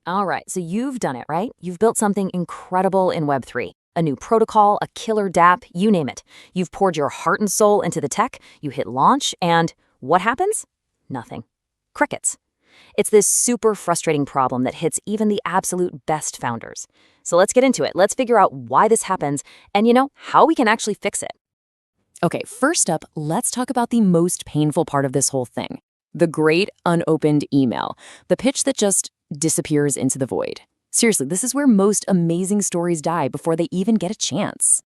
All right, so you've done it, right? You've built something incredible in Web3. A new protocol, a killer dApp, you name it. You've poured your heart and soul into the tech, you hit launch, and what happens? Nothing. Crickets. It's this super frustrating problem that hits even the absolute best founders. So let's get into it. Let's figure out why this happens and, how we can actually fix it. Okay, first up, let's talk about the most painful part of this whole thing. The great unopened email. The pitch that just disappears into the void. Seriously, this is where most amazing stories die before they even get a chance.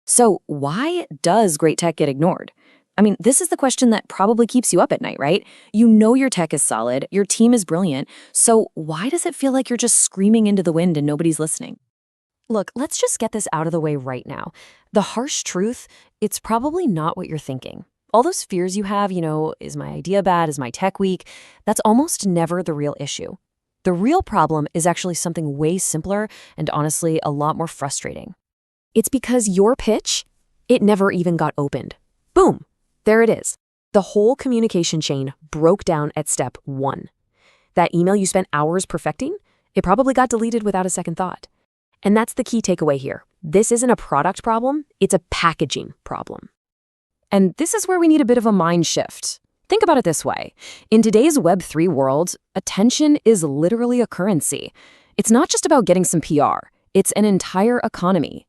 So why does great tech get ignored? I mean, this is the question that probably keeps you up at night, right? You know your tech is solid, your team is brilliant, so why does it feel like you're just screaming into the wind and nobody's listening? Look, let's just get this out of the way right now. The harsh truth, it's probably not what you're thinking. All those fears you have, is my idea bad, is my tech weak, that's almost never the real issue. The real problem is actually something way simpler and honestly a lot more frustrating. It's because your pitch, it never even got opened. Boom, there it is. The whole communication chain broke down at step 1. That email you spent hours perfecting, it probably got deleted without a second thought. And that's the key takeaway here. This isn't a product problem, it's a packaging problem. And this is where we need a bit of a mind shift. Think about it this way. In today's Web3 world, attention is literally a currency. It's not just about getting some PR. It's an entire economy.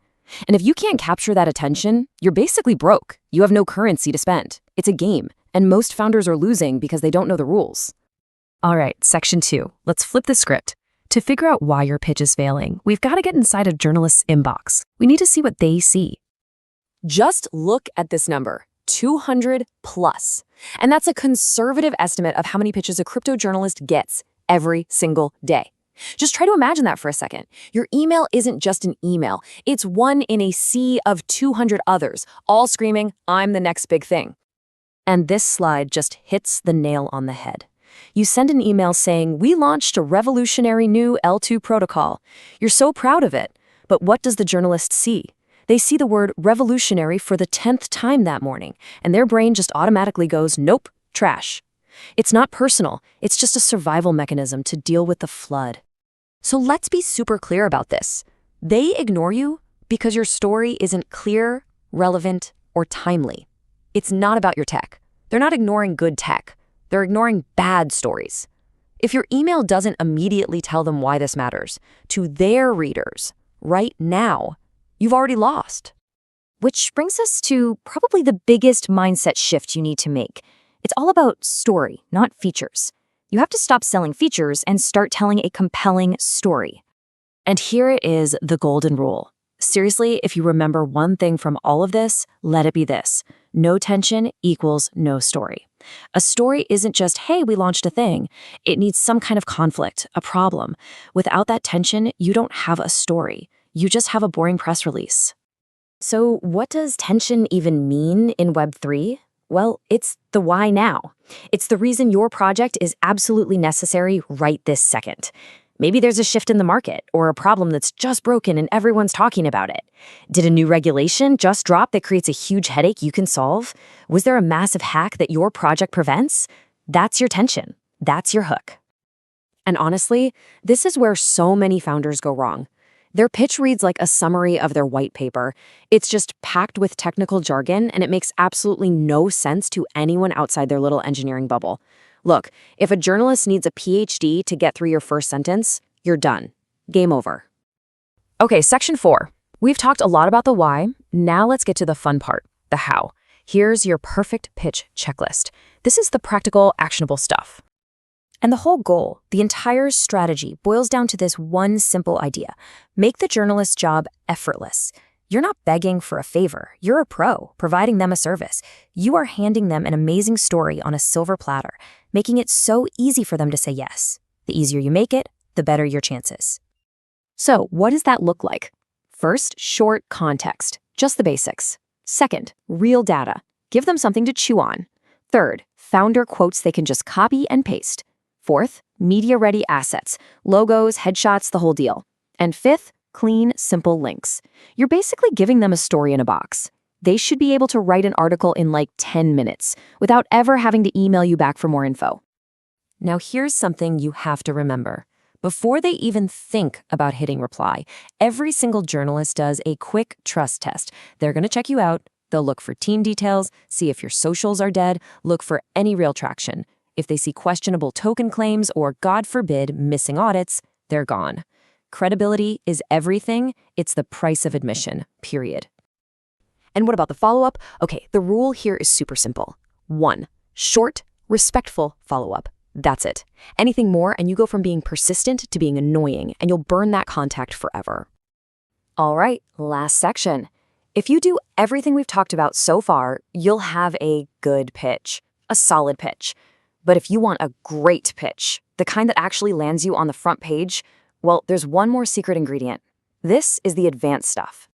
And if you can't capture that attention, you're basically broke. You have no currency to spend. It's a game, and most founders are losing because they don't know the rules. All right, section 2. Let's flip the script. To figure out why your pitch is failing, we've got to get inside a journalist's inbox. We need to see what they see. Just look at this number. 200 plus. And that's a conservative estimate of how many pitches a crypto journalist gets every single day. Just try to imagine that for a second. Your email isn't just an email. It's one in a sea of 200 others, all screaming, I'm the next big thing. And this slide just hits the nail on the head. You send an email saying, we launched a revolutionary new L2 protocol. You're so proud of it. But what does the journalist see? They see the word revolutionary for the 10th time that morning, and their brain just automatically goes, nope, trash. It's not personal, it's just a survival mechanism to deal with the flood. So let's be super clear about this. They ignore you because your story isn't clear, relevant, or timely. It's not about your tech. They're not ignoring good tech. They're ignoring bad stories. If your email doesn't immediately tell them why this matters, to their readers, right now, you've already lost. Which brings us to probably the biggest mindset shift you need to make. It's all about story, not features. You have to stop selling features and start telling a compelling story. And here it is, the golden rule. Seriously, if you remember one thing from all of this, let it be this. No tension equals no story. A story isn't just, hey, we launched a thing. It needs some kind of conflict, a problem. Without that tension, you don't have a story. You just have a boring press release. So what does tension even mean in Web3? Well, it's the why now. It's the reason your project is absolutely necessary right this second. Maybe there's a shift in the market or a problem that's just broken and everyone's talking about it. Did a new regulation just drop that creates a huge headache you can solve? Was there a massive hack that your project prevents? That's your tension. That's your hook. And honestly, this is where so many founders go wrong. Their pitch reads like a summary of their white paper. It's just packed with technical jargon, and it makes absolutely no sense to anyone outside their little engineering bubble. Look, if a journalist needs a PhD to get through your first sentence, you're done. Game over. Okay, section 4. We've talked a lot about the why. Now let's get to the fun part, the how. Here's your perfect pitch checklist. This is the practical, actionable stuff. And the whole goal, the entire strategy, boils down to this one simple idea. Make the journalist's job effortless. You're not begging for a favor. You're a pro, providing them a service. You are handing them an amazing story on a silver platter, making it so easy for them to say yes. The easier you make it, the better your chances. So, what does that look like? First, short context, just the basics. Second, real data. Give them something to chew on. Third, founder quotes they can just copy and paste. Fourth, media-ready assets, logos, headshots, the whole deal. And fifth, clean, simple links. You're basically giving them a story in a box. They should be able to write an article in like 10 minutes without ever having to email you back for more info. Now here's something you have to remember. Before they even think about hitting reply, every single journalist does a quick trust test. They're going to check you out. They'll look for team details, see if your socials are dead, look for any real traction. If they see questionable token claims or, God forbid, missing audits, they're gone. Credibility is everything. It's the price of admission, period. And what about the follow-up? Okay, the rule here is super simple. 1. Short, respectful follow-up. That's it. Anything more, and you go from being persistent to being annoying, and you'll burn that contact forever. All right, last section. If you do everything we've talked about so far, you'll have a good pitch, a solid pitch. But if you want a great pitch, the kind that actually lands you on the front page, well, there's one more secret ingredient. This is the advanced stuff.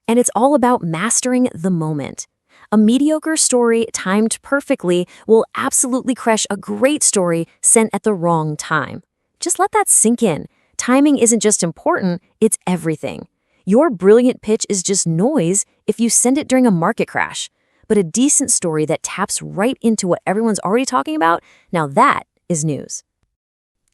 And it's all about mastering the moment. A mediocre story timed perfectly will absolutely crush a great story sent at the wrong time. Just let that sink in. Timing isn't just important, it's everything. Your brilliant pitch is just noise if you send it during a market crash. But a decent story that taps right into what everyone's already talking about, now that is news.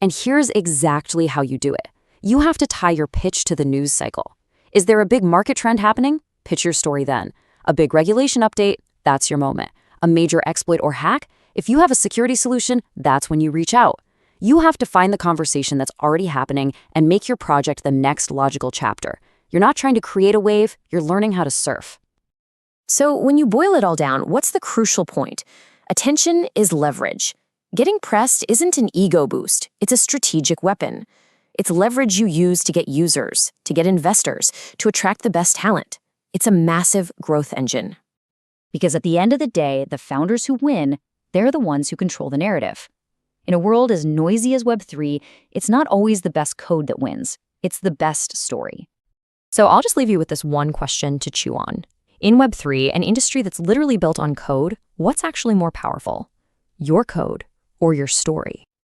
And here's exactly how you do it. You have to tie your pitch to the news cycle. Is there a big market trend happening? Pitch your story then. A big regulation update? That's your moment. A major exploit or hack? If you have a security solution, that's when you reach out. You have to find the conversation that's already happening and make your project the next logical chapter. You're not trying to create a wave, you're learning how to surf. So when you boil it all down, what's the crucial point? Attention is leverage. Getting pressed isn't an ego boost, it's a strategic weapon. It's leverage you use to get users, to get investors, to attract the best talent. It's a massive growth engine. Because at the end of the day, the founders who win, they're the ones who control the narrative. In a world as noisy as Web3, it's not always the best code that wins. It's the best story. So I'll just leave you with this one question to chew on. In Web3, an industry that's literally built on code, what's actually more powerful? Your code or your story?